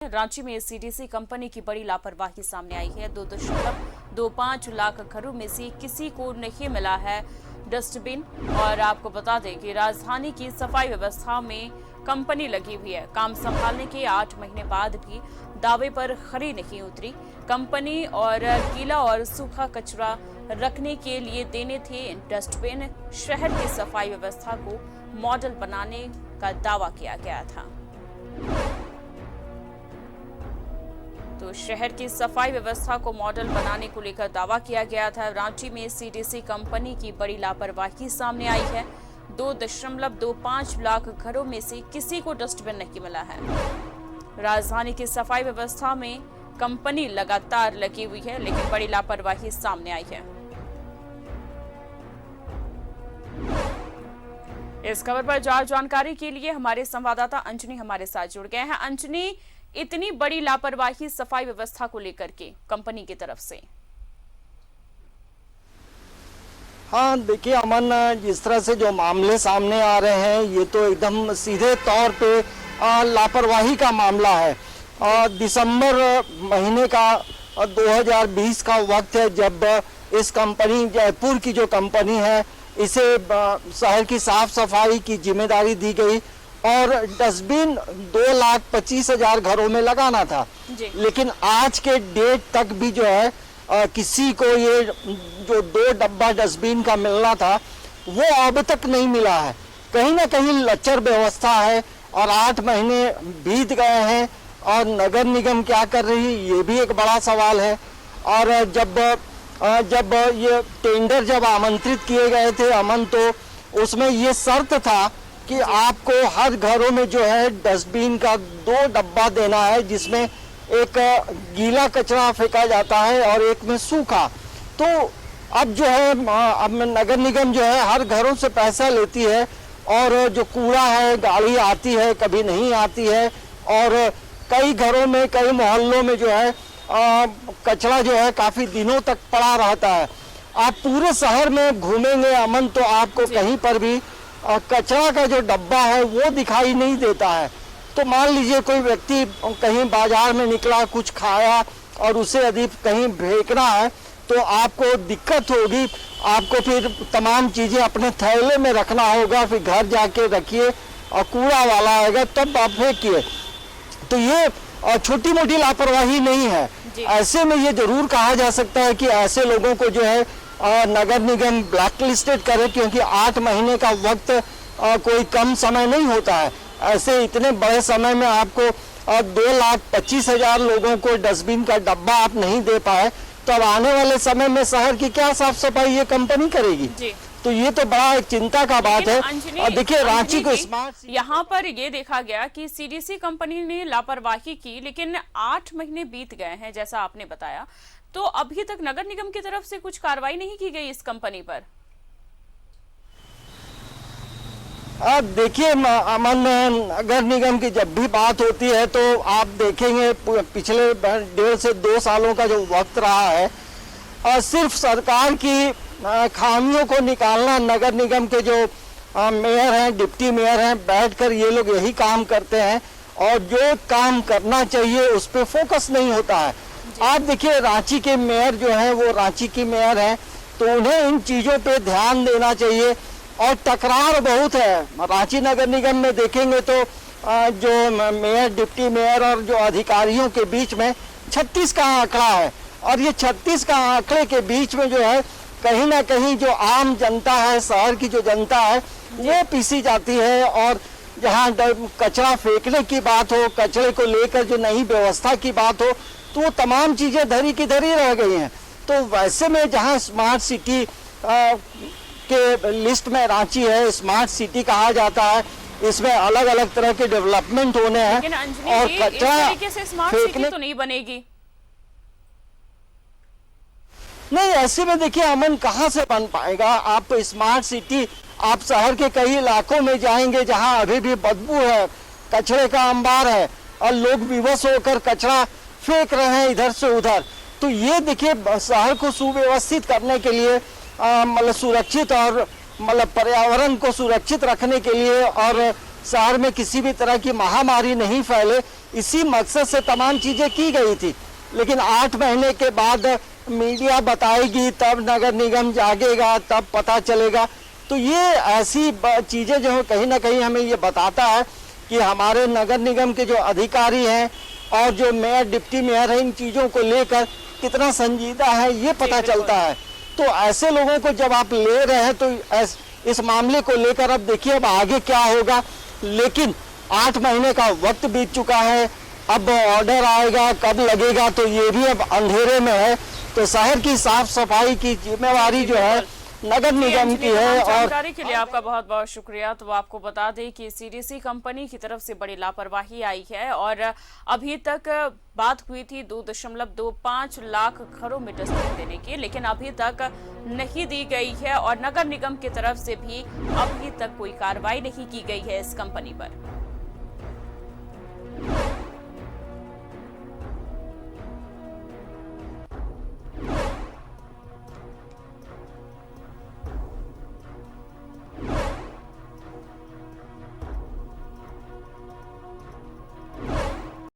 रांची में CDC company की बड़ी लापरवाही सामने आई है। 2.25 लाख घरों में से किसी को नहीं मिला है डस्टबिन। और आपको बता दें कि राजधानी की सफाई व्यवस्था में कंपनी लगी हुई है। काम संभालने के 8 महीने बाद भी दावे पर खरी नहीं उतरी कंपनी। और गीला और सूखा कचरा रखने के लिए देने थे डस्टबिन। शहर की सफाई व्यवस्था को मॉडल बनाने का दावा किया गया था। तो शहर की सफाई व्यवस्था को मॉडल बनाने को लेकर दावा किया गया था। रांची में सीडीसी कंपनी की बड़ी लापरवाही सामने आई है। 2.25 लाख घरों में से किसी को डस्टबिन नहीं मिला है। राजधानी की सफाई व्यवस्था में कंपनी लगातार लगी हुई है, लेकिन बड़ी लापरवाही सामने आई है। इस खबर पर ज्यादा जानकारी के लिए हमारे संवाददाता अंजनी हमारे साथ जुड़ गए हैं। अंजनी, इतनी बड़ी लापरवाही सफाई व्यवस्था को लेकर के कंपनी की तरफ से। हाँ देखिए अमन, जिस तरह से जो मामले सामने आ रहे हैं ये तो एकदम सीधे तौर पे लापरवाही का मामला है। दिसंबर महीने का 2020 का वक्त है जब इस कंपनी, जयपुर की जो कंपनी है, इसे शहर की साफ सफाई की जिम्मेदारी दी गई और डस्टबिन 2,25,000 घरों में लगाना था। लेकिन आज के डेट तक भी जो है किसी को ये जो 2 डब्बा डस्टबिन का मिलना था वो अब तक नहीं मिला है। कहीं ना कहीं लचर व्यवस्था है और 8 महीने बीत गए हैं और नगर निगम क्या कर रही है ये भी एक बड़ा सवाल है। और जब ये टेंडर जब आमंत्रित किए गए थे अमन, तो उसमें ये शर्त था कि आपको हर घरों में जो है डस्टबिन का 2 डब्बा देना है, जिसमें एक गीला कचरा फेंका जाता है और एक में सूखा। तो अब जो है अब नगर निगम जो है हर घरों से पैसा लेती है और जो कूड़ा है गाड़ी आती है, कभी नहीं आती है। और कई घरों में, कई मोहल्लों में जो है कचरा जो है काफी दिनों तक पड़ा रहता है। आप पूरे शहर में घूमेंगे अमन तो आपको कहीं पर भी कचरा का जो डब्बा है वो दिखाई नहीं देता है। तो मान लीजिए कोई व्यक्ति कहीं बाजार में निकला, कुछ खाया और उसे यदि कहीं फेंकना है तो आपको दिक्कत होगी। आपको फिर तमाम चीजें अपने थैले में रखना होगा, फिर घर जाके रखिए और कूड़ा वाला आएगा तब आप फेंकिए। तो ये छोटी मोटी लापरवाही नहीं है। ऐसे में ये जरूर कहा जा सकता है कि ऐसे लोगों को जो है नगर निगम ब्लैक लिस्टेड करे, क्योंकि 8 महीने का वक्त कोई कम समय नहीं होता है। ऐसे इतने बड़े समय में आपको 2,25,000 लोगों को डस्टबिन का डब्बा आप नहीं दे पाए, तो अब आने वाले समय में शहर की क्या साफ सफाई ये कंपनी करेगी? तो ये तो बड़ा एक चिंता का बात है। और देखिए रांची को स्मार्ट, यहाँ पर ये देखा गया कि सीडीसी कंपनी ने लापरवाही की, लेकिन 8 महीने बीत गए हैं जैसा आपने बताया, तो अभी तक नगर निगम की तरफ से कुछ कार्रवाई नहीं की गई इस कंपनी पर। अब देखिए अमन, नगर निगम की जब भी बात होती है तो आप देखेंगे पिछले 1.5 से 2 सालों का जो वक्त रहा है और सिर्फ सरकार की खामियों को निकालना, नगर निगम के जो मेयर हैं, डिप्टी मेयर हैं, बैठकर ये लोग यही काम करते हैं और जो काम करना चाहिए उस पर फोकस नहीं होता है। आप देखिए रांची के मेयर जो हैं वो रांची की मेयर हैं, तो उन्हें इन चीज़ों पे ध्यान देना चाहिए। और टकरार बहुत है रांची नगर निगम में, देखेंगे तो जो मेयर, डिप्टी मेयर और जो अधिकारियों के बीच में 36 का आंकड़ा है। और ये 36 का आंकड़े के बीच में जो है कहीं ना कहीं जो आम जनता है, शहर की जो जनता है वो पीसी जाती है। और जहाँ कचरा फेंकने की बात हो, कचरे को लेकर जो नई व्यवस्था की बात हो, तो वो तमाम चीजें धरी की धरी रह गई हैं। तो वैसे में जहाँ स्मार्ट सिटी के लिस्ट में रांची है, स्मार्ट सिटी कहा जाता है, इसमें अलग अलग तरह के डेवलपमेंट होने हैं और कचरा फेंकने तो नहीं बनेगी। नहीं, ऐसे में देखिए अमन कहाँ से बन पाएगा? आप स्मार्ट सिटी, आप शहर के कई इलाकों में जाएंगे जहाँ अभी भी बदबू है, कचरे का अंबार है और लोग विवश होकर कचरा फेंक रहे हैं इधर से उधर। तो ये देखिए शहर को सुव्यवस्थित करने के लिए, मतलब सुरक्षित और मतलब पर्यावरण को सुरक्षित रखने के लिए और शहर में किसी भी तरह की महामारी नहीं फैले, इसी मकसद से तमाम चीजें की गई थी। लेकिन 8 महीने के बाद मीडिया बताएगी, तब नगर निगम जागेगा, तब पता चलेगा। तो ये ऐसी चीजें जो है कहीं ना कहीं हमें ये बताता है कि हमारे नगर निगम के जो अधिकारी हैं और जो मेयर, डिप्टी मेयर है, इन चीजों को लेकर कितना संजीदा है ये पता चलता है। तो ऐसे लोगों को जब आप ले रहे हैं तो इस मामले को लेकर अब देखिए अब आगे क्या होगा। लेकिन 8 महीने का वक्त बीत चुका है, अब ऑर्डर आएगा, कब लगेगा, तो ये भी अब अंधेरे में है। तो शहर की साफ सफाई की जिम्मेवारी जो है नगर निगम की है। और जानकारी के लिए आपका बहुत बहुत शुक्रिया। तो आपको बता दें कि सीडीसी कंपनी की तरफ से बड़ी लापरवाही आई है और अभी तक बात हुई थी 2.25 लाख घरों में डस्टबिन देने की, लेकिन अभी तक नहीं दी गई है और नगर निगम की तरफ से भी अभी तक कोई कार्रवाई नहीं की गई है इस कंपनी पर।